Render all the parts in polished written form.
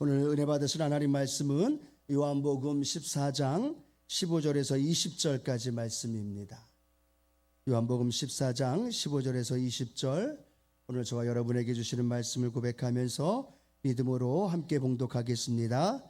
오늘 은혜 받으실 하나님 말씀은 요한복음 14장 15절에서 20절까지 말씀입니다. 요한복음 14장 15절에서 20절, 오늘 저와 여러분에게 주시는 말씀을 고백하면서 믿음으로 함께 봉독하겠습니다.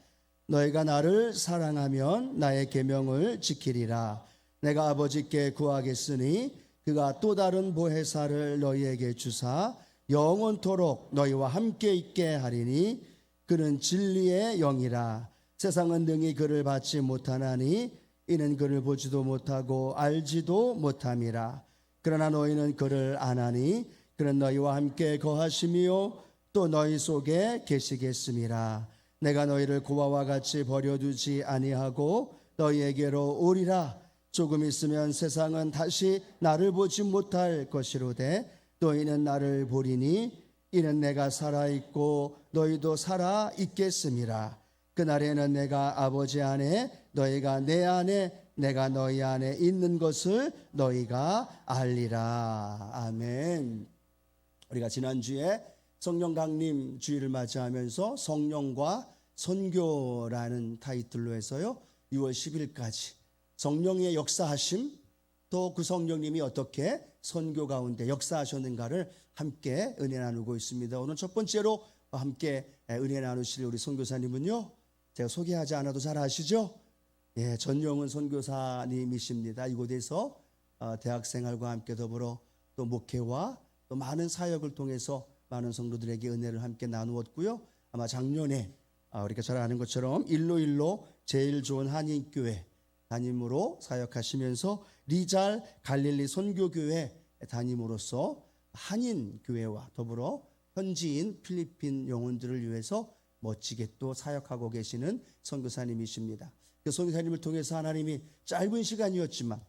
너희가 나를 사랑하면 나의 계명을 지키리라. 내가 아버지께 구하겠으니 그가 또 다른 보혜사를 너희에게 주사 영원토록 너희와 함께 있게 하리니 그는 진리의 영이라. 세상은 능히 그를 받지 못하나니 이는 그를 보지도 못하고 알지도 못함이라. 그러나 너희는 그를 아나니 그는 너희와 함께 거하시며 또 너희 속에 계시겠음이라. 내가 너희를 고아와 같이 버려두지 아니하고 너희에게로 오리라. 조금 있으면 세상은 다시 나를 보지 못할 것이로되 너희는 나를 보리니 이는 내가 살아있고 너희도 살아있겠음이라. 그날에는 내가 아버지 안에 너희가 내 안에 내가 너희 안에 있는 것을 너희가 알리라. 아멘. 우리가 지난주에 성령 강림 주일을 맞이하면서 성령과 선교라는 타이틀로 해서요 6월 10일까지 성령의 역사하심, 또 그 성령님이 어떻게 선교 가운데 역사하셨는가를 함께 은혜 나누고 있습니다. 오늘 첫 번째로 함께 은혜 나누실 우리 선교사님은요, 제가 소개하지 않아도 잘 아시죠? 예, 전용은 선교사님이십니다. 이곳에서 대학생활과 함께 더불어 또 목회와 또 많은 사역을 통해서 많은 성도들에게 은혜를 함께 나누었고요. 아마 작년에 우리가 잘 아는 것처럼 일로 제일 좋은 한인교회 담임으로 사역하시면서 리잘 갈릴리 선교교회 담임으로서 한인교회와 더불어 현지인 필리핀 영혼들을 위해서 멋지게 또 사역하고 계시는 선교사님이십니다. 그 선교사님을 통해서 하나님이 짧은 시간이었지만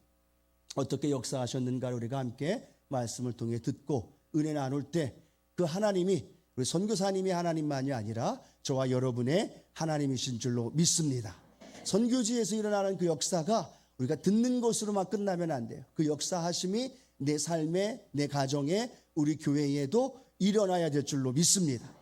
어떻게 역사하셨는가를 우리가 함께 말씀을 통해 듣고 은혜 나눌 때 그 하나님이 우리 선교사님이 하나님만이 아니라 저와 여러분의 하나님이신 줄로 믿습니다. 선교지에서 일어나는 그 역사가 우리가 듣는 것으로만 끝나면 안 돼요. 그 역사하심이 내 삶에, 내 가정에, 우리 교회에도 일어나야 될 줄로 믿습니다.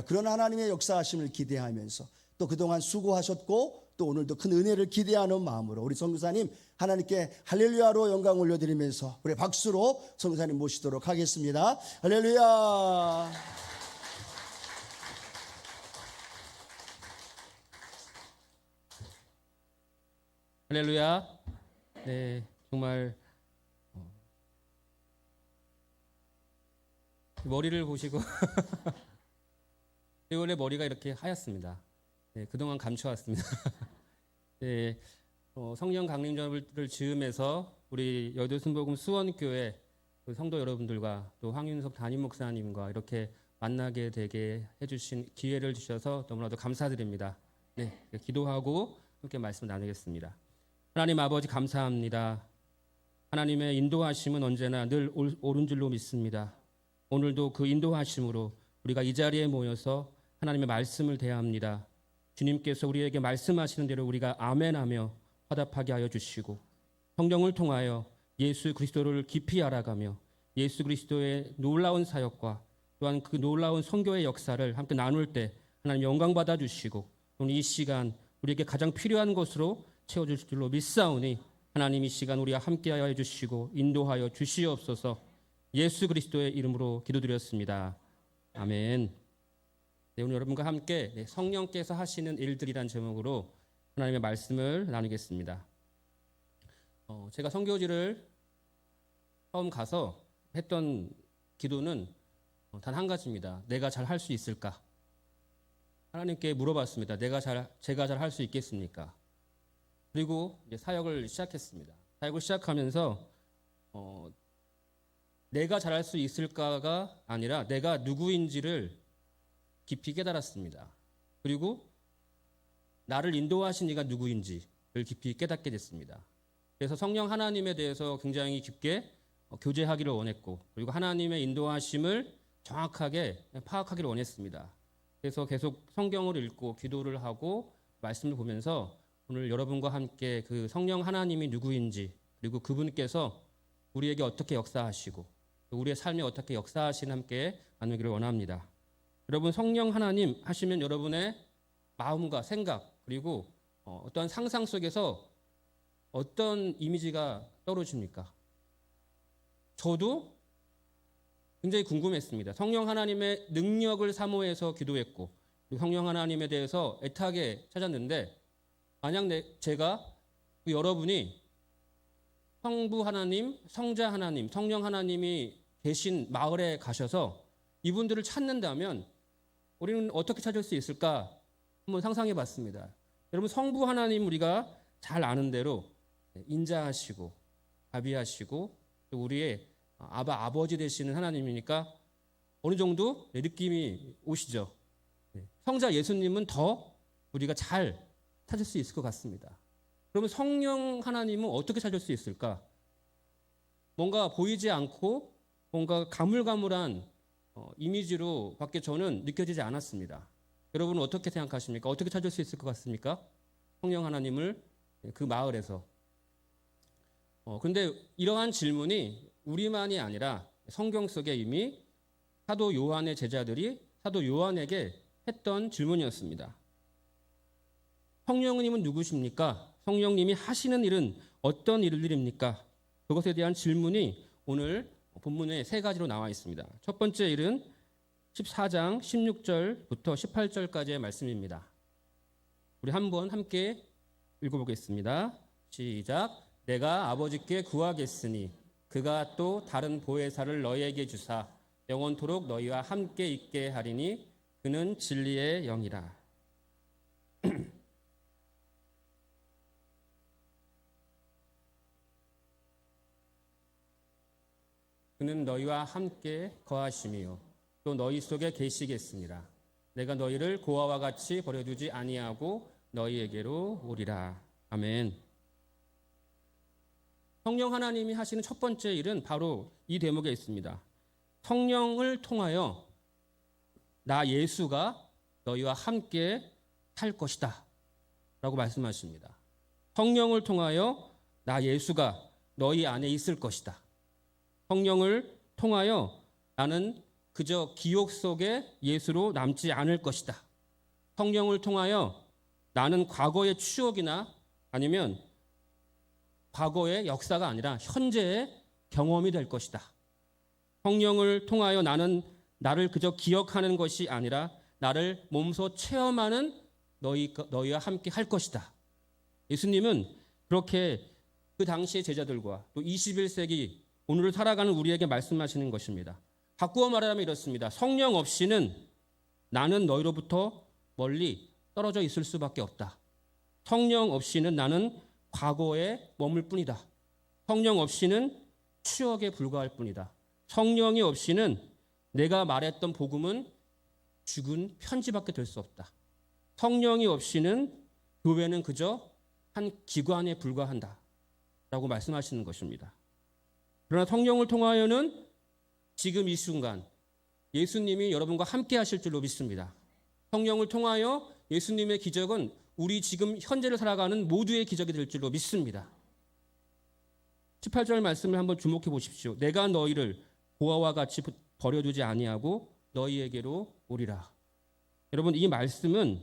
그런 하나님의 역사하심을 기대하면서 또 그동안 수고하셨고 또 오늘도 큰 은혜를 기대하는 마음으로 우리 선교사님 하나님께 할렐루야로 영광 올려드리면서 우리 박수로 선교사님 모시도록 하겠습니다. 할렐루야. 할렐루야. 네, 정말 머리를 보시고 원래 머리가 이렇게 하얗습니다. 네, 그동안 감춰왔습니다. 네, 성령 강림절을 즈음해서 우리 여의도 순복음 수원교회 성도 여러분들과 또 황윤석 담임 목사님과 이렇게 만나게 되게 해주신 기회를 주셔서 너무나도 감사드립니다. 네, 기도하고 함께 말씀 나누겠습니다. 하나님 아버지 감사합니다. 하나님의 인도하심은 언제나 늘 옳은 줄로 믿습니다. 오늘도 그 인도하심으로 우리가 이 자리에 모여서 하나님의 말씀을 대합니다. 주님께서 우리에게 말씀하시는 대로 우리가 아멘하며 화답하게 하여 주시고 성령을 통하여 예수 그리스도를 깊이 알아가며 예수 그리스도의 놀라운 사역과 또한 그 놀라운 선교의 역사를 함께 나눌 때 하나님 영광 받아 주시고 오늘 이 시간 우리에게 가장 필요한 것으로 채워줄 줄로 믿사오니 하나님 이 시간 우리와 함께하여 해주시고 인도하여 주시옵소서. 예수 그리스도의 이름으로 기도드렸습니다. 아멘. 네, 오늘 여러분과 함께 성령께서 하시는 일들이란 제목으로 하나님의 말씀을 나누겠습니다. 제가 선교지를 처음 가서 했던 기도는 단 한 가지입니다. 내가 잘 할 수 있을까? 하나님께 물어봤습니다. 제가 잘 할 수 있겠습니까? 그리고 이제 사역을 시작했습니다. 사역을 시작하면서 내가 잘할 수 있을까가 아니라 내가 누구인지를 깊이 깨달았습니다. 그리고 나를 인도하신 이가 누구인지를 깊이 깨닫게 됐습니다. 그래서 성령 하나님에 대해서 굉장히 깊게 교제하기를 원했고 그리고 하나님의 인도하심을 정확하게 파악하기를 원했습니다. 그래서 계속 성경을 읽고 기도를 하고 말씀을 보면서 오늘 여러분과 함께 그 성령 하나님이 누구인지 그리고 그분께서 우리에게 어떻게 역사하시고 우리의 삶에 어떻게 역사하시는 함께 나누기를 원합니다. 여러분 성령 하나님 하시면 여러분의 마음과 생각 그리고 어떠한 상상 속에서 어떤 이미지가 떨어집니까? 저도 굉장히 궁금했습니다. 성령 하나님의 능력을 사모해서 기도했고 성령 하나님에 대해서 애타게 찾았는데 만약 제가 여러분이 성부 하나님, 성자 하나님, 성령 하나님이 계신 마을에 가셔서 이분들을 찾는다면 우리는 어떻게 찾을 수 있을까? 한번 상상해 봤습니다. 여러분 성부 하나님 우리가 잘 아는 대로 인자하시고 자비하시고 또 우리의 아버지 되시는 하나님이니까 어느 정도 느낌이 오시죠. 성자 예수님은 더 우리가 잘 찾을 수 있을 것 같습니다. 그러면 성령 하나님은 어떻게 찾을 수 있을까? 뭔가 보이지 않고 뭔가 가물가물한 이미지로 밖에 저는 느껴지지 않았습니다. 여러분은 어떻게 생각하십니까? 어떻게 찾을 수 있을 것 같습니까? 성령 하나님을 그 마을에서. 그런데 이러한 질문이 우리만이 아니라 성경 속에 이미 사도 요한의 제자들이 사도 요한에게 했던 질문이었습니다. 성령님은 누구십니까? 성령님이 하시는 일은 어떤 일들입니까? 그것에 대한 질문이 오늘 본문에 세 가지로 나와 있습니다. 첫 번째 일은 14장 16절부터 18절까지의 말씀입니다. 우리 한번 함께 읽어보겠습니다. 시작. 내가 아버지께 구하겠으니 그가 또 다른 보혜사를 너희에게 주사 영원토록 너희와 함께 있게 하리니 그는 진리의 영이라. 그는 너희와 함께 거하심이요 또 너희 속에 계시겠습니다. 내가 너희를 고아와 같이 버려두지 아니하고 너희에게로 오리라. 아멘. 성령 하나님이 하시는 첫 번째 일은 바로 이 대목에 있습니다. 성령을 통하여 나 예수가 너희와 함께 살 것이다 라고 말씀하십니다. 성령을 통하여 나 예수가 너희 안에 있을 것이다. 성령을 통하여 나는 그저 기억 속에 예수로 남지 않을 것이다. 성령을 통하여 나는 과거의 추억이나 아니면 과거의 역사가 아니라 현재의 경험이 될 것이다. 성령을 통하여 나는 나를 그저 기억하는 것이 아니라 나를 몸소 체험하는 너희와 함께 할 것이다. 예수님은 그렇게 그 당시의 제자들과 또 21세기 오늘을 살아가는 우리에게 말씀하시는 것입니다. 바꾸어 말하면 이렇습니다. 성령 없이는 나는 너희로부터 멀리 떨어져 있을 수밖에 없다. 성령 없이는 나는 과거에 머물 뿐이다. 성령 없이는 추억에 불과할 뿐이다. 성령이 없이는 내가 말했던 복음은 죽은 편지밖에 될 수 없다. 성령이 없이는 교회는 그저 한 기관에 불과한다 라고 말씀하시는 것입니다. 그러나 성령을 통하여는 지금 이 순간 예수님이 여러분과 함께 하실 줄로 믿습니다. 성령을 통하여 예수님의 기적은 우리 지금 현재를 살아가는 모두의 기적이 될 줄로 믿습니다. 18절 말씀을 한번 주목해 보십시오. 내가 너희를 고아와 같이 버려두지 아니하고 너희에게로 오리라. 여러분 이 말씀은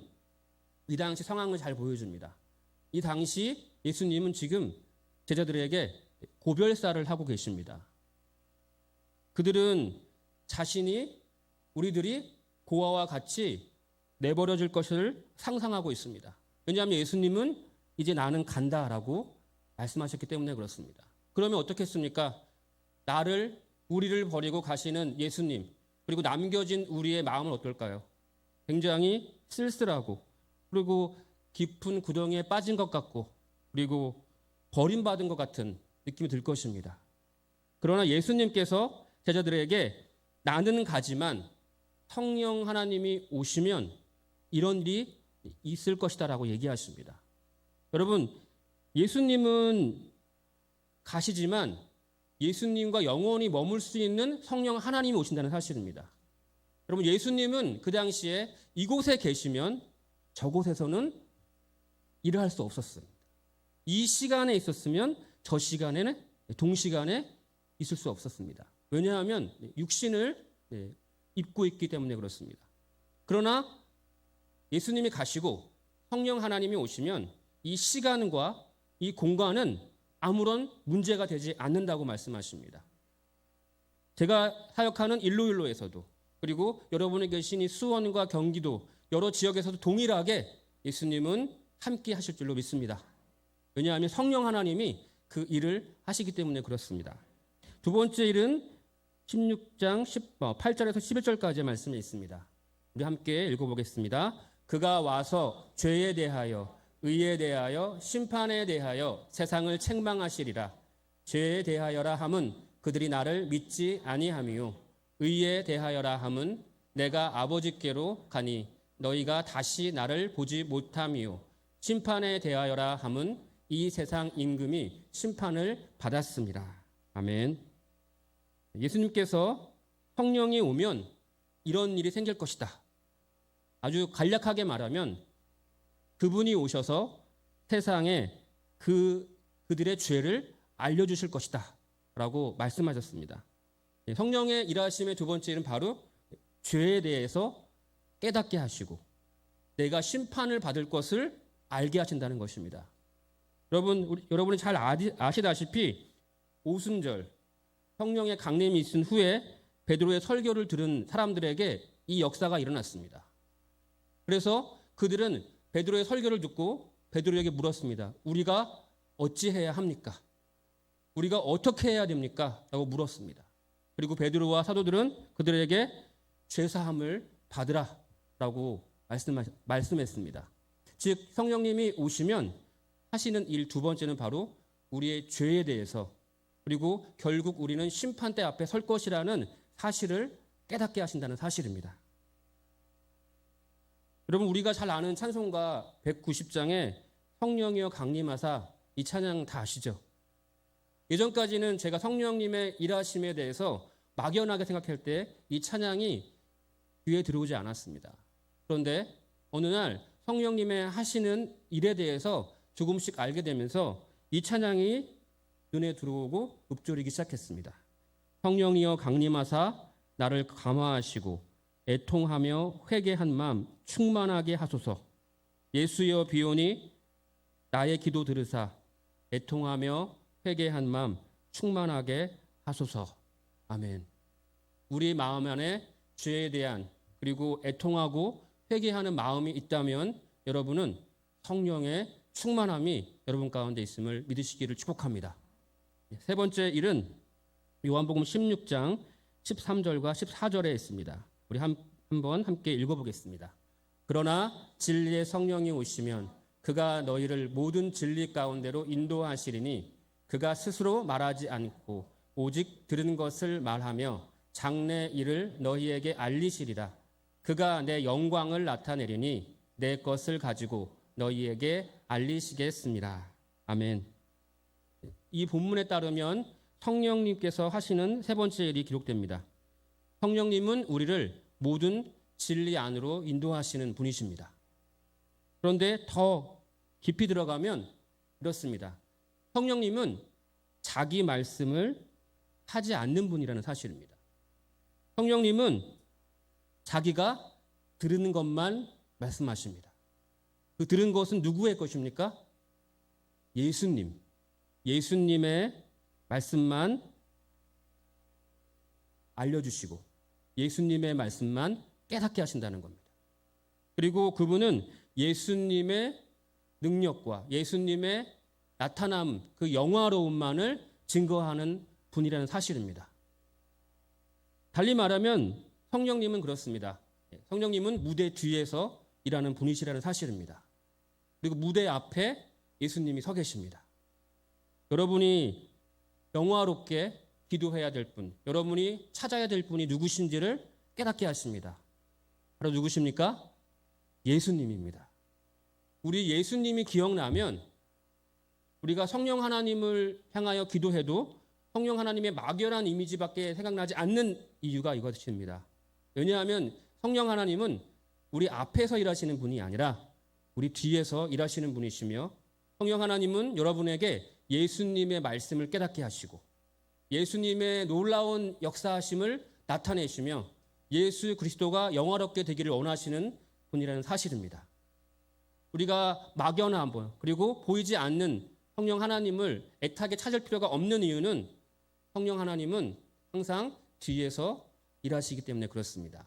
이 당시 상황을 잘 보여줍니다. 이 당시 예수님은 지금 제자들에게 고별사를 하고 계십니다. 그들은 자신이 우리들이 고아와 같이 내버려질 것을 상상하고 있습니다. 왜냐하면 예수님은 이제 나는 간다라고 말씀하셨기 때문에 그렇습니다. 그러면 어떻겠습니까? 우리를 버리고 가시는 예수님 그리고 남겨진 우리의 마음은 어떨까요? 굉장히 쓸쓸하고 그리고 깊은 구덩이에 빠진 것 같고 그리고 버림받은 것 같은 느낌이 들 것입니다. 그러나 예수님께서 제자들에게 나는 가지만 성령 하나님이 오시면 이런 일이 있을 것이다라고 얘기하십니다. 여러분, 예수님은 가시지만 예수님과 영원히 머물 수 있는 성령 하나님이 오신다는 사실입니다. 여러분, 예수님은 그 당시에 이곳에 계시면 저곳에서는 일을 할 수 없었습니다. 이 시간에 있었으면 저 시간에는 동시간에 있을 수 없었습니다. 왜냐하면 육신을 입고 있기 때문에 그렇습니다. 그러나 예수님이 가시고 성령 하나님이 오시면 이 시간과 이 공간은 아무런 문제가 되지 않는다고 말씀하십니다. 제가 사역하는 일로일로에서도 그리고 여러분이 계신 이 수원과 경기도 여러 지역에서도 동일하게 예수님은 함께 하실 줄로 믿습니다. 왜냐하면 성령 하나님이 그 일을 하시기 때문에 그렇습니다. 두 번째 일은 16장 8절에서 11절까지의 말씀이 있습니다. 우리 함께 읽어보겠습니다. 그가 와서 죄에 대하여 의에 대하여 심판에 대하여 세상을 책망하시리라. 죄에 대하여라 함은 그들이 나를 믿지 아니함이요 의에 대하여라 함은 내가 아버지께로 가니 너희가 다시 나를 보지 못함이요 심판에 대하여라 함은 이 세상 임금이 심판을 받았습니다. 아멘. 예수님께서 성령이 오면 이런 일이 생길 것이다. 아주 간략하게 말하면 그분이 오셔서 세상에 그들의 죄를 알려주실 것이다 라고 말씀하셨습니다. 성령의 일하심의 두 번째 일은 바로 죄에 대해서 깨닫게 하시고 내가 심판을 받을 것을 알게 하신다는 것입니다. 여러분이 잘 아시다시피 오순절 성령의 강림이 있은 후에 베드로의 설교를 들은 사람들에게 이 역사가 일어났습니다. 그래서 그들은 베드로의 설교를 듣고 베드로에게 물었습니다. 우리가 어찌해야 합니까? 우리가 어떻게 해야 됩니까? 라고 물었습니다. 그리고 베드로와 사도들은 그들에게 죄사함을 받으라 라고 말씀했습니다. 즉 성령님이 오시면 하시는 일 두 번째는 바로 우리의 죄에 대해서 그리고 결국 우리는 심판대 앞에 설 것이라는 사실을 깨닫게 하신다는 사실입니다. 여러분 우리가 잘 아는 찬송가 190장에 성령이여 강림하사 이 찬양 다 아시죠? 예전까지는 제가 성령님의 일하심에 대해서 막연하게 생각할 때 이 찬양이 귀에 들어오지 않았습니다. 그런데 어느 날 성령님의 하시는 일에 대해서 조금씩 알게 되면서 이 찬양이 눈에 들어오고 읊조리기 시작했습니다. 성령이여 강림하사 나를 감화하시고 애통하며 회개한 마음 충만하게 하소서. 예수여 비오니 나의 기도 들으사 애통하며 회개한 마음 충만하게 하소서. 아멘. 우리 마음 안에 죄에 대한 그리고 애통하고 회개하는 마음이 있다면 여러분은 성령의 충만함이 여러분 가운데 있음을 믿으시기를 축복합니다. 세 번째 일은 요한복음 16장 13절과 14절에 있습니다. 우리 한번 함께 읽어보겠습니다. 그러나 진리의 성령이 오시면 그가 너희를 모든 진리 가운데로 인도하시리니 그가 스스로 말하지 않고 오직 들은 것을 말하며 장래 일을 너희에게 알리시리라. 그가 내 영광을 나타내리니 내 것을 가지고 너희에게 알리시겠습니다. 아멘. 이 본문에 따르면 성령님께서 하시는 세 번째 일이 기록됩니다. 성령님은 우리를 모든 진리 안으로 인도하시는 분이십니다. 그런데 더 깊이 들어가면 이렇습니다. 성령님은 자기 말씀을 하지 않는 분이라는 사실입니다. 성령님은 자기가 들은 것만 말씀하십니다. 그 들은 것은 누구의 것입니까? 예수님의 말씀만 알려주시고 예수님의 말씀만 깨닫게 하신다는 겁니다. 그리고 그분은 예수님의 능력과 예수님의 나타남, 그 영화로움만을 증거하는 분이라는 사실입니다. 달리 말하면 성령님은 그렇습니다. 성령님은 무대 뒤에서 일하는 분이시라는 사실입니다. 그리고 무대 앞에 예수님이 서 계십니다. 여러분이 영화롭게 기도해야 될 분, 여러분이 찾아야 될 분이 누구신지를 깨닫게 하십니다. 바로 누구십니까? 예수님입니다. 우리 예수님이 기억나면 우리가 성령 하나님을 향하여 기도해도 성령 하나님의 막연한 이미지밖에 생각나지 않는 이유가 이것입니다. 왜냐하면 성령 하나님은 우리 앞에서 일하시는 분이 아니라 우리 뒤에서 일하시는 분이시며 성령 하나님은 여러분에게 예수님의 말씀을 깨닫게 하시고 예수님의 놀라운 역사하심을 나타내시며 예수 그리스도가 영화롭게 되기를 원하시는 분이라는 사실입니다. 우리가 막연한 분, 그리고 보이지 않는 성령 하나님을 애타게 찾을 필요가 없는 이유는 성령 하나님은 항상 뒤에서 일하시기 때문에 그렇습니다.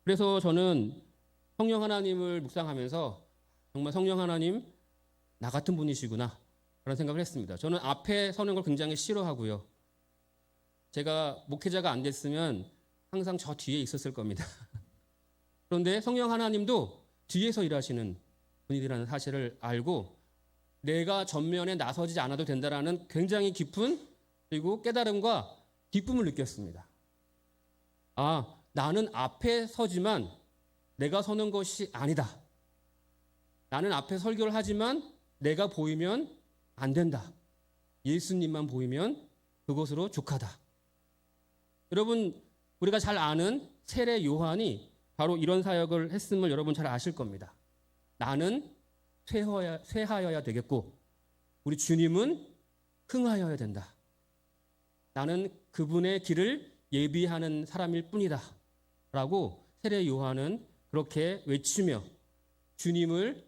그래서 저는 성령 하나님을 묵상하면서 정말 성령 하나님 나 같은 분이시구나 그런 생각을 했습니다. 저는 앞에 서는 걸 굉장히 싫어하고요. 제가 목회자가 안 됐으면 항상 저 뒤에 있었을 겁니다. 그런데 성령 하나님도 뒤에서 일하시는 분이라는 사실을 알고 내가 전면에 나서지 않아도 된다라는 굉장히 깊은 그리고 깨달음과 기쁨을 느꼈습니다. 아, 나는 앞에 서지만 내가 서는 것이 아니다. 나는 앞에 설교를 하지만 내가 보이면 안 된다. 예수님만 보이면 그것으로 족하다. 여러분, 우리가 잘 아는 세례 요한이 바로 이런 사역을 했음을 여러분 잘 아실 겁니다. 나는 쇠하여야 되겠고 우리 주님은 흥하여야 된다. 나는 그분의 길을 예비하는 사람일 뿐이다. 라고 세례 요한은 그렇게 외치며 주님을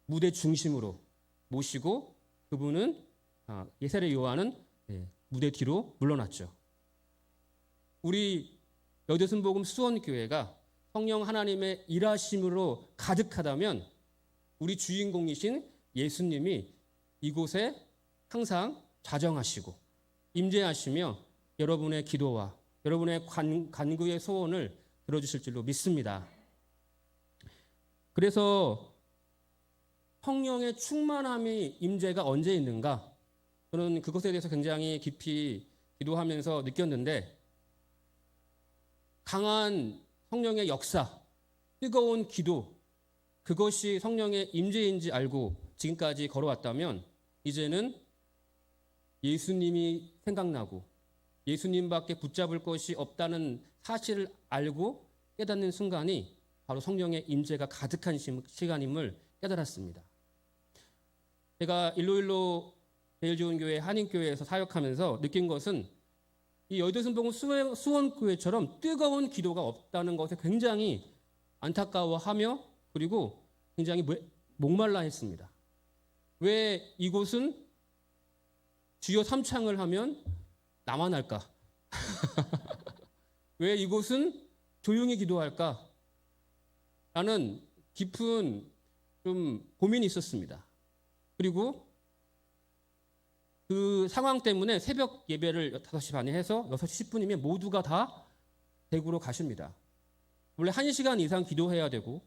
무대 중심으로 모시고 그분은 세례 요한은 무대 뒤로 물러났죠. 우리 여대순복음 수원교회가 성령 하나님의 일하심으로 가득하다면 우리 주인공이신 예수님이 이곳에 항상 자정하시고 임재하시며 여러분의 기도와 여러분의 간구의 소원을 들어주실 줄로 믿습니다. 그래서 성령의 충만함이 임재가 언제 있는가? 저는 그것에 대해서 굉장히 깊이 기도하면서 느꼈는데 강한 성령의 역사, 뜨거운 기도, 그것이 성령의 임재인지 알고 지금까지 걸어왔다면 이제는 예수님이 생각나고 예수님밖에 붙잡을 것이 없다는 사실을 알고 깨닫는 순간이 바로 성령의 임재가 가득한 시간임을 깨달았습니다. 제가 일로일로 제일 좋은 교회 한인교회에서 사역하면서 느낀 것은 이 여의도순복음 수원교회처럼 뜨거운 기도가 없다는 것에 굉장히 안타까워하며 그리고 굉장히 목말라 했습니다. 왜 이곳은 주여 삼창을 하면 나만 할까? 왜 이곳은 조용히 기도할까? 라는 깊은 좀 고민이 있었습니다. 그리고 그 상황 때문에 새벽 예배를 5시 반에 해서 6시 10분이면 모두가 다 대구로 가십니다. 원래 1시간 이상 기도해야 되고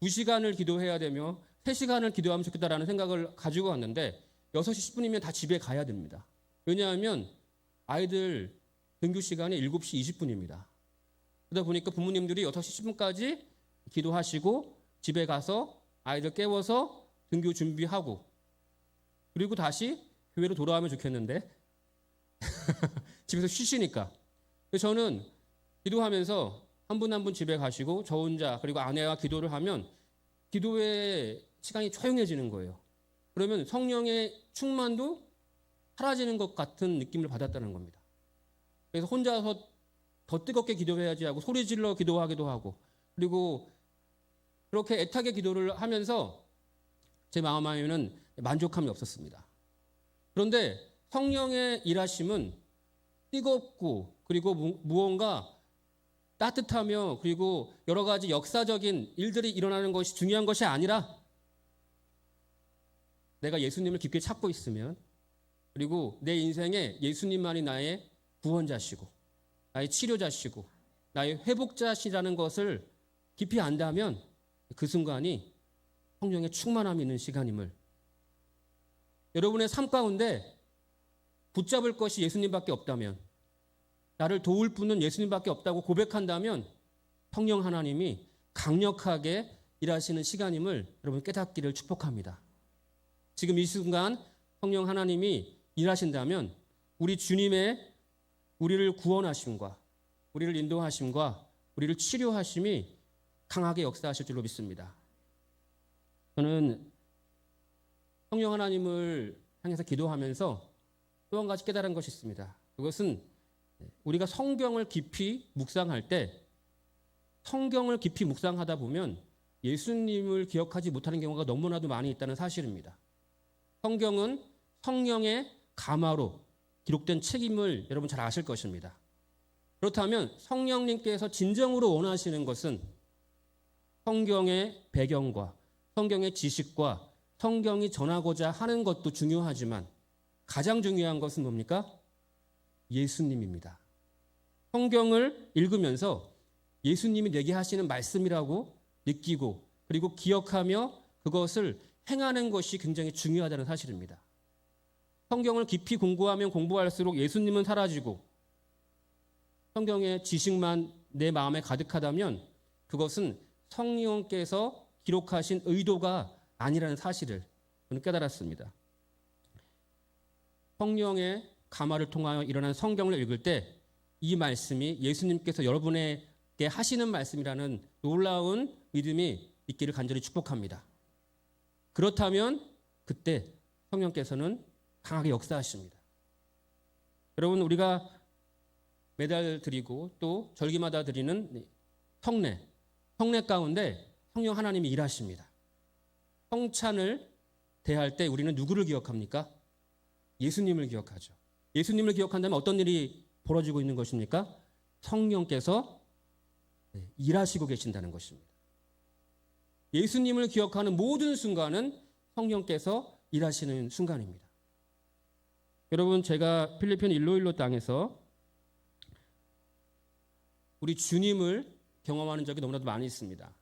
2시간을 기도해야 되며 3시간을 기도하면 좋겠다라는 생각을 가지고 왔는데 6시 10분이면 다 집에 가야 됩니다. 왜냐하면 아이들 등교 시간이 7시 20분입니다. 그러다 보니까 부모님들이 6시 10분까지 기도하시고 집에 가서 아이들 깨워서 등교 준비하고 그리고 다시 교회로 돌아오면 좋겠는데 집에서 쉬시니까. 그래서 저는 기도하면서 한 분 한 분 집에 가시고 저 혼자 그리고 아내와 기도를 하면 기도의 시간이 조용해지는 거예요. 그러면 성령의 충만도 사라지는 것 같은 느낌을 받았다는 겁니다. 그래서 혼자서 더 뜨겁게 기도해야지 하고 소리 질러 기도하기도 하고 그리고 그렇게 애타게 기도를 하면서 제 마음 안에는 만족함이 없었습니다. 그런데 성령의 일하심은 뜨겁고 그리고 무언가 따뜻하며 그리고 여러 가지 역사적인 일들이 일어나는 것이 중요한 것이 아니라 내가 예수님을 깊게 찾고 있으면 그리고 내 인생에 예수님만이 나의 구원자시고 나의 치료자시고 나의 회복자시라는 것을 깊이 안다면 그 순간이 성령의 충만함이 있는 시간임을 여러분의 삶 가운데 붙잡을 것이 예수님밖에 없다면 나를 도울 분은 예수님밖에 없다고 고백한다면 성령 하나님이 강력하게 일하시는 시간임을 여러분 깨닫기를 축복합니다. 지금 이 순간 성령 하나님이 일하신다면 우리 주님의 우리를 구원하심과 우리를 인도하심과 우리를 치료하심이 강하게 역사하실 줄로 믿습니다. 저는 성령 하나님을 향해서 기도하면서 또 한 가지 깨달은 것이 있습니다. 그것은 우리가 성경을 깊이 묵상할 때 성경을 깊이 묵상하다 보면 예수님을 기억하지 못하는 경우가 너무나도 많이 있다는 사실입니다. 성경은 성령의 가마로 기록된 책임을 여러분 잘 아실 것입니다. 그렇다면 성령님께서 진정으로 원하시는 것은 성경의 배경과 성경의 지식과 성경이 전하고자 하는 것도 중요하지만 가장 중요한 것은 뭡니까? 예수님입니다. 성경을 읽으면서 예수님이 내게 하시는 말씀이라고 느끼고 그리고 기억하며 그것을 행하는 것이 굉장히 중요하다는 사실입니다. 성경을 깊이 공부하면 공부할수록 예수님은 사라지고 성경의 지식만 내 마음에 가득하다면 그것은 성령께서 기록하신 의도가 아니라는 사실을 저는 깨달았습니다. 성령의 가마를 통하여 일어난 성경을 읽을 때 이 말씀이 예수님께서 여러분에게 하시는 말씀이라는 놀라운 믿음이 있기를 간절히 축복합니다. 그렇다면 그때 성령께서는 강하게 역사하십니다. 여러분, 우리가 매달 드리고 또 절기마다 드리는 성례 가운데 성령 하나님이 일하십니다. 성찬을 대할 때 우리는 누구를 기억합니까? 예수님을 기억하죠. 예수님을 기억한다면 어떤 일이 벌어지고 있는 것입니까? 성령께서 일하시고 계신다는 것입니다. 예수님을 기억하는 모든 순간은 성령께서 일하시는 순간입니다. 여러분, 제가 필리핀 일로일로 땅에서 우리 주님을 경험하는 적이 너무나도 많이 있습니다.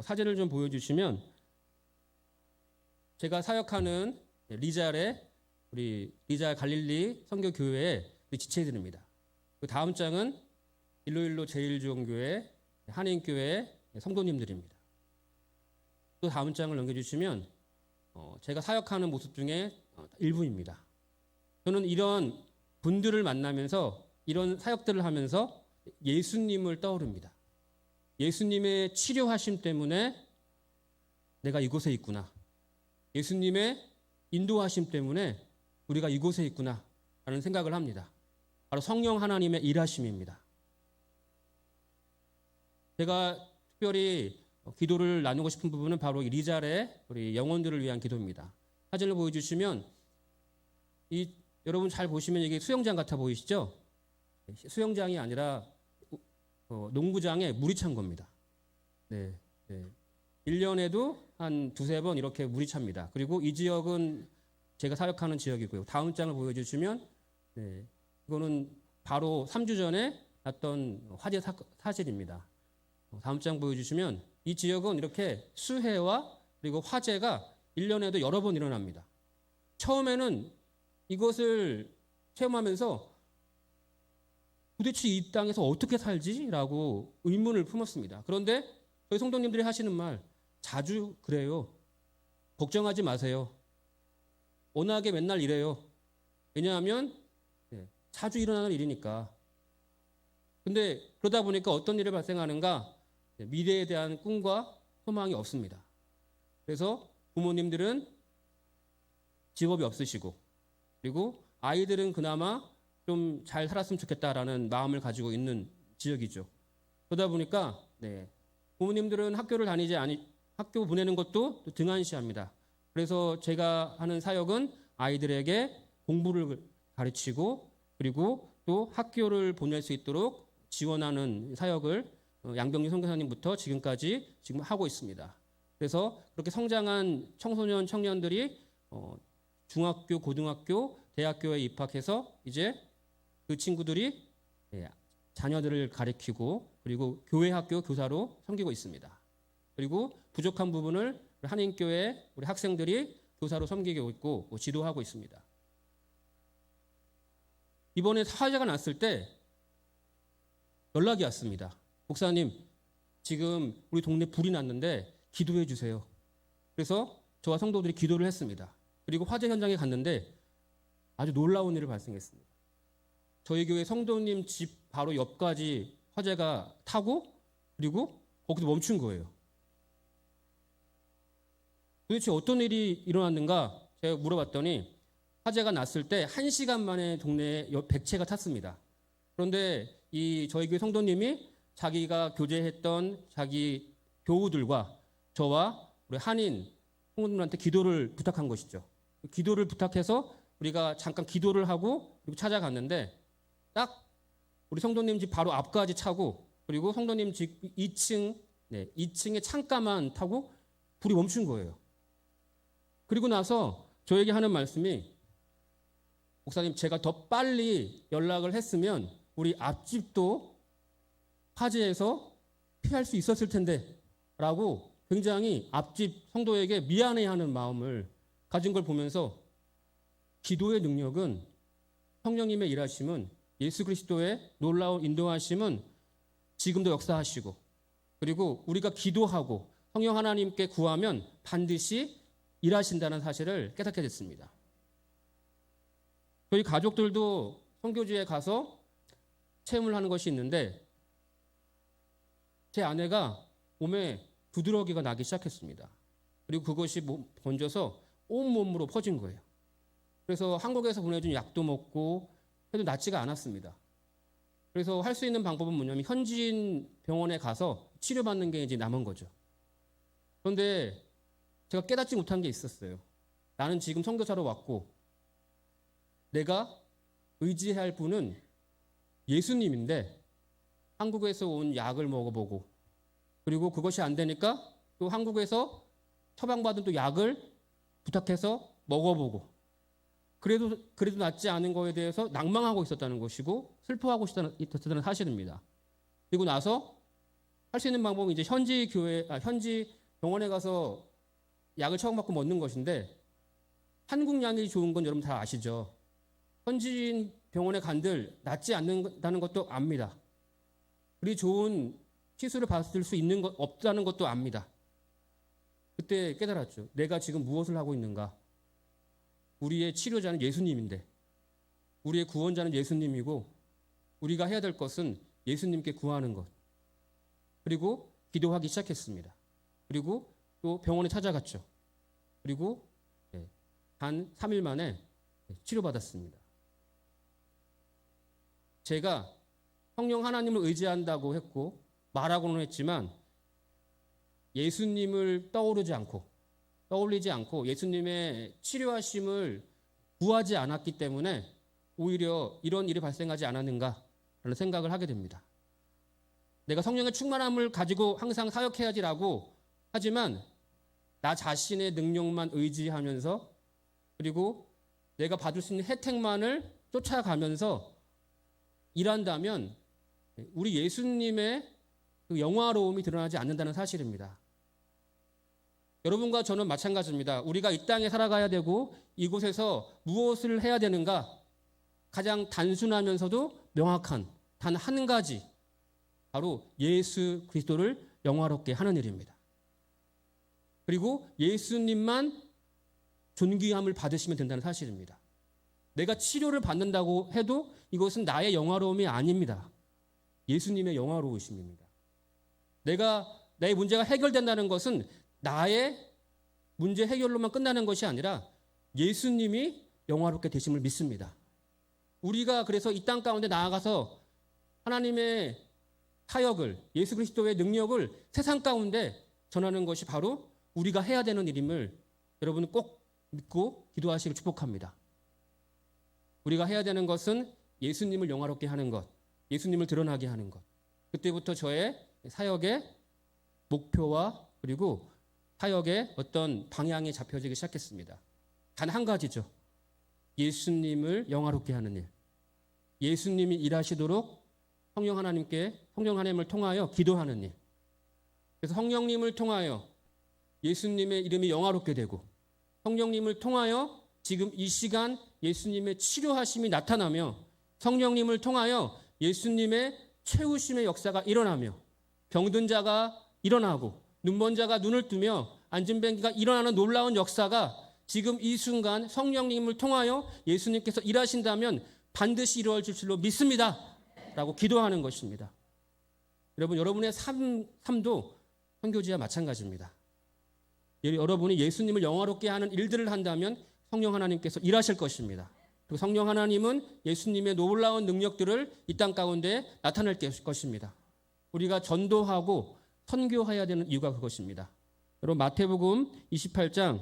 사진을 좀 보여주시면 제가 사역하는 리잘의 우리 리잘 갈릴리 선교교회의 지체들입니다. 그 다음 장은 일로일로 제일주원교회 한인교회 성도님들입니다. 또 다음 장을 넘겨주시면 제가 사역하는 모습 중에 일부입니다. 저는 이런 분들을 만나면서 이런 사역들을 하면서 예수님을 떠오릅니다. 예수님의 치료하심 때문에 내가 이곳에 있구나. 예수님의 인도하심 때문에 우리가 이곳에 있구나 라는 생각을 합니다. 바로 성령 하나님의 일하심입니다. 제가 특별히 기도를 나누고 싶은 부분은 바로 이 리잘의 우리 영혼들을 위한 기도입니다. 사진을 보여주시면 여러분 잘 보시면 이게 수영장 같아 보이시죠? 수영장이 아니라 농구장에 물이 찬 겁니다. 네. 1년에도 한 두세 번 이렇게 물이 찹니다. 그리고 이 지역은 제가 사역하는 지역이고요. 다음 장을 보여주시면 이거는 바로 3주 전에 났던 화재 사실입니다. 다음 장 보여주시면 이 지역은 이렇게 수해와 그리고 화재가 1년에도 여러 번 일어납니다. 처음에는 이것을 체험하면서 도대체 이 땅에서 어떻게 살지? 라고 의문을 품었습니다. 그런데 저희 성도님들이 하시는 말 자주 그래요. 걱정하지 마세요. 워낙에 맨날 이래요. 왜냐하면 자주 일어나는 일이니까. 근데 그러다 보니까 어떤 일이 발생하는가? 미래에 대한 꿈과 소망이 없습니다. 그래서 부모님들은 직업이 없으시고 그리고 아이들은 그나마 좀 잘 살았으면 좋겠다라는 마음을 가지고 있는 지역이죠. 그러다 보니까 부모님들은 학교 보내는 것도 등한시합니다. 그래서 제가 하는 사역은 아이들에게 공부를 가르치고 그리고 또 학교를 보낼 수 있도록 지원하는 사역을 양병리 선교사님부터 지금까지 지금 하고 있습니다. 그래서 그렇게 성장한 청소년 청년들이 중학교, 고등학교, 대학교에 입학해서 이제 그 친구들이 자녀들을 가르치고 그리고 교회 학교 교사로 섬기고 있습니다. 그리고 부족한 부분을 한인교회 우리 학생들이 교사로 섬기고 있고 지도하고 있습니다. 이번에 화재가 났을 때 연락이 왔습니다. 목사님, 지금 우리 동네 불이 났는데 기도해 주세요. 그래서 저와 성도들이 기도를 했습니다. 그리고 화재 현장에 갔는데 아주 놀라운 일이 발생했습니다. 저희 교회 성도님 집 바로 옆까지 화재가 타고 그리고 거기서 멈춘 거예요. 도대체 어떤 일이 일어났는가 제가 물어봤더니 화재가 났을 때 1시간 만에 동네에 100채가 탔습니다. 그런데 이 저희 교회 성도님이 자기가 교제했던 자기 교우들과 저와 우리 한인 성도들한테 기도를 부탁한 것이죠. 기도를 부탁해서 우리가 잠깐 기도를 하고 그리고 찾아갔는데 딱 우리 성도님 집 바로 앞까지 차고 그리고 성도님 집 2층의 창가만 타고 불이 멈춘 거예요. 그리고 나서 저에게 하는 말씀이 목사님 제가 더 빨리 연락을 했으면 우리 앞집도 화재에서 피할 수 있었을 텐데 라고 굉장히 앞집 성도에게 미안해하는 마음을 가진 걸 보면서 기도의 능력은 성령님의 일하심은 예수 그리스도의 놀라운 인도하심은 지금도 역사하시고 그리고 우리가 기도하고 성령 하나님께 구하면 반드시 일하신다는 사실을 깨닫게 됐습니다. 저희 가족들도 선교지에 가서 체험을 하는 것이 있는데 제 아내가 몸에 두드러기가 나기 시작했습니다. 그리고 그것이 번져서 온몸으로 퍼진 거예요. 그래서 한국에서 보내준 약도 먹고 해도 낫지가 않았습니다. 그래서 할 수 있는 방법은 뭐냐면 현지인 병원에 가서 치료받는 게 이제 남은 거죠. 그런데 제가 깨닫지 못한 게 있었어요. 나는 지금 선교사로 왔고 내가 의지해야 할 분은 예수님인데 한국에서 온 약을 먹어보고 그리고 그것이 안 되니까 또 한국에서 처방받은 또 약을 부탁해서 먹어보고 그래도 낫지 않은 거에 대해서 낭망하고 있었다는 것이고 슬퍼하고 있었다는 사실입니다. 그리고 나서 할 수 있는 방법은 이제 현지 병원에 가서 약을 처방받고 먹는 것인데 한국 약이 좋은 건 여러분 다 아시죠? 현지인 병원에 간들 낫지 않는다는 것도 압니다. 그리 좋은 시술을 받을 수 있는 것 없다는 것도 압니다. 그때 깨달았죠. 내가 지금 무엇을 하고 있는가? 우리의 치료자는 예수님인데 우리의 구원자는 예수님이고 우리가 해야 될 것은 예수님께 구하는 것. 그리고 기도하기 시작했습니다. 그리고 또 병원에 찾아갔죠. 그리고 단 3일 만에 치료받았습니다. 제가 성령 하나님을 의지한다고 했고 말하고는 했지만 예수님을 떠올리지 않고 예수님의 치료하심을 구하지 않았기 때문에 오히려 이런 일이 발생하지 않았는가라는 생각을 하게 됩니다. 내가 성령의 충만함을 가지고 항상 사역해야지라고 하지만 나 자신의 능력만 의지하면서 그리고 내가 받을 수 있는 혜택만을 쫓아가면서 일한다면 우리 예수님의 그 영화로움이 드러나지 않는다는 사실입니다. 여러분과 저는 마찬가지입니다. 우리가 이 땅에 살아가야 되고 이곳에서 무엇을 해야 되는가? 가장 단순하면서도 명확한 단 한 가지, 바로 예수 그리스도를 영화롭게 하는 일입니다. 그리고 예수님만 존귀함을 받으시면 된다는 사실입니다. 내가 치료를 받는다고 해도 이것은 나의 영화로움이 아닙니다. 예수님의 영화로우심입니다. 내 문제가 해결된다는 것은 나의 문제 해결로만 끝나는 것이 아니라 예수님이 영화롭게 되심을 믿습니다. 우리가 그래서 이 땅 가운데 나아가서 하나님의 사역을, 예수 그리스도의 능력을 세상 가운데 전하는 것이 바로 우리가 해야 되는 일임을 여러분 꼭 믿고 기도하시길 축복합니다. 우리가 해야 되는 것은 예수님을 영화롭게 하는 것, 예수님을 드러나게 하는 것. 그때부터 저의 사역의 목표와 그리고 사역의 어떤 방향이 잡혀지기 시작했습니다. 단 한 가지죠. 예수님을 영화롭게 하는 일. 예수님이 일하시도록 성령 하나님을 통하여 기도하는 일. 그래서 성령님을 통하여 예수님의 이름이 영화롭게 되고 성령님을 통하여 지금 이 시간 예수님의 치료하심이 나타나며 성령님을 통하여 예수님의 채우심의 역사가 일어나며 병든 자가 일어나고 눈먼 자가 눈을 뜨며 앉은 뱅이가 일어나는 놀라운 역사가 지금 이 순간 성령님을 통하여 예수님께서 일하신다면 반드시 이루어질 줄로 믿습니다. 라고 기도하는 것입니다. 여러분의 삶도 선교지와 마찬가지입니다. 여러분이 예수님을 영화롭게 하는 일들을 한다면 성령 하나님께서 일하실 것입니다. 그리고 성령 하나님은 예수님의 놀라운 능력들을 이 땅 가운데 나타낼 것입니다. 우리가 전도하고 선교해야 되는 이유가 그것입니다. 여러분 마태복음 28장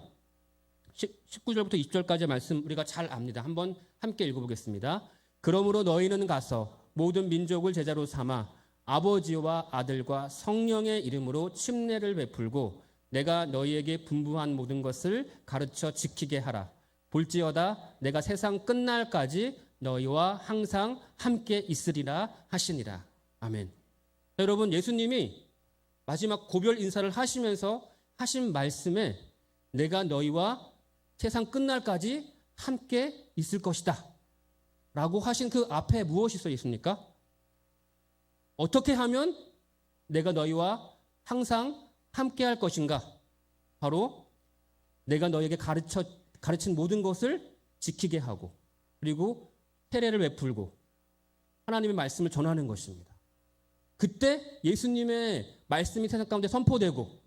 19절부터 20절까지의 말씀 우리가 잘 압니다. 한번 함께 읽어보겠습니다. 그러므로 너희는 가서 모든 민족을 제자로 삼아 아버지와 아들과 성령의 이름으로 침례를 베풀고 내가 너희에게 분부한 모든 것을 가르쳐 지키게 하라. 볼지어다 내가 세상 끝날까지 너희와 항상 함께 있으리라 하시니라. 아멘. 여러분 예수님이 마지막 고별 인사를 하시면서 하신 말씀에 내가 너희와 세상 끝날까지 함께 있을 것이다 라고 하신 그 앞에 무엇이 써 있습니까? 어떻게 하면 내가 너희와 항상 함께 할 것인가? 바로 내가 너희에게 가르친 모든 것을 지키게 하고 그리고 세례를 베풀고 하나님의 말씀을 전하는 것입니다. 그때 예수님의 말씀이 세상 가운데 선포되고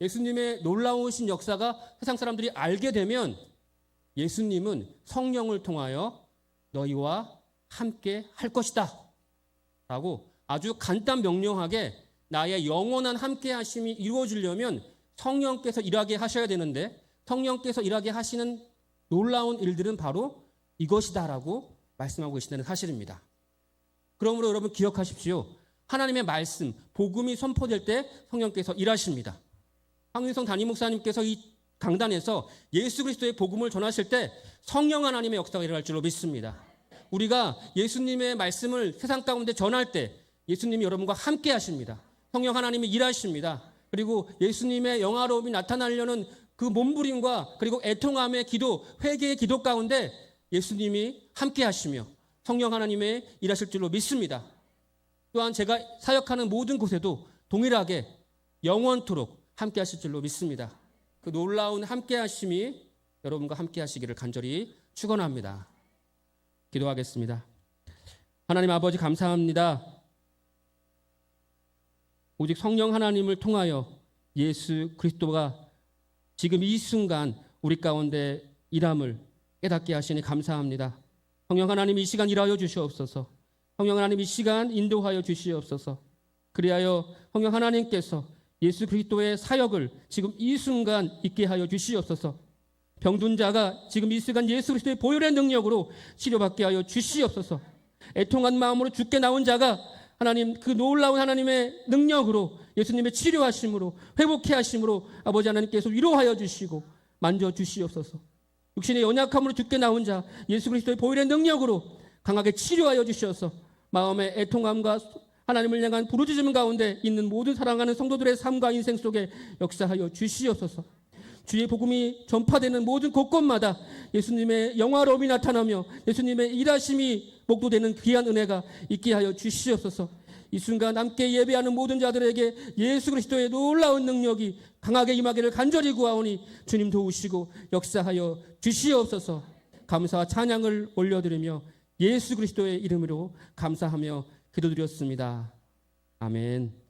예수님의 놀라우신 역사가 세상 사람들이 알게 되면 예수님은 성령을 통하여 너희와 함께 할 것이다 라고 아주 간단 명료하게 나의 영원한 함께 하심이 이루어지려면 성령께서 일하게 하셔야 되는데 성령께서 일하게 하시는 놀라운 일들은 바로 이것이다라고 말씀하고 계시다는 사실입니다. 그러므로 여러분 기억하십시오. 하나님의 말씀, 복음이 선포될 때 성령께서 일하십니다. 황윤성 담임 목사님께서 이 강단에서 예수 그리스도의 복음을 전하실 때 성령 하나님의 역사가 일어날 줄로 믿습니다. 우리가 예수님의 말씀을 세상 가운데 전할 때 예수님이 여러분과 함께 하십니다. 성령 하나님이 일하십니다. 그리고 예수님의 영화로움이 나타나려는 그 몸부림과 그리고 애통함의 기도, 회개의 기도 가운데 예수님이 함께 하시며 성령 하나님의 일하실 줄로 믿습니다. 또한 제가 사역하는 모든 곳에도 동일하게 영원토록 함께 하실 줄로 믿습니다. 그 놀라운 함께 하심이 여러분과 함께 하시기를 간절히 축원합니다. 기도하겠습니다. 하나님 아버지 감사합니다. 오직 성령 하나님을 통하여 예수 그리스도가 지금 이 순간 우리 가운데 일함을 깨닫게 하시니 감사합니다. 성령 하나님 이 시간 일하여 주시옵소서. 성령 하나님 이 시간 인도하여 주시옵소서. 그리하여 성령 하나님께서 예수 그리스도의 사역을 지금 이 순간 있게 하여 주시옵소서. 병든 자가 지금 이 순간 예수 그리스도의 보혈의 능력으로 치료받게 하여 주시옵소서. 애통한 마음으로 죽게 나온 자가 하나님 그 놀라운 하나님의 능력으로 예수님의 치료하심으로 회복해 하심으로 아버지 하나님께서 위로하여 주시고 만져 주시옵소서. 육신의 연약함으로 죽게 나온 자 예수 그리스도의 보혈의 능력으로 강하게 치료하여 주셔서 마음의 애통함과 하나님을 향한 부르짖음 가운데 있는 모든 사랑하는 성도들의 삶과 인생 속에 역사하여 주시옵소서. 주의 복음이 전파되는 모든 곳곳마다 예수님의 영화로움이 나타나며 예수님의 일하심이 목도되는 귀한 은혜가 있게 하여 주시옵소서. 이 순간 함께 예배하는 모든 자들에게 예수 그리스도의 놀라운 능력이 강하게 임하기를 간절히 구하오니 주님 도우시고 역사하여 주시옵소서. 감사와 찬양을 올려드리며 예수 그리스도의 이름으로 감사하며 기도드렸습니다. 아멘.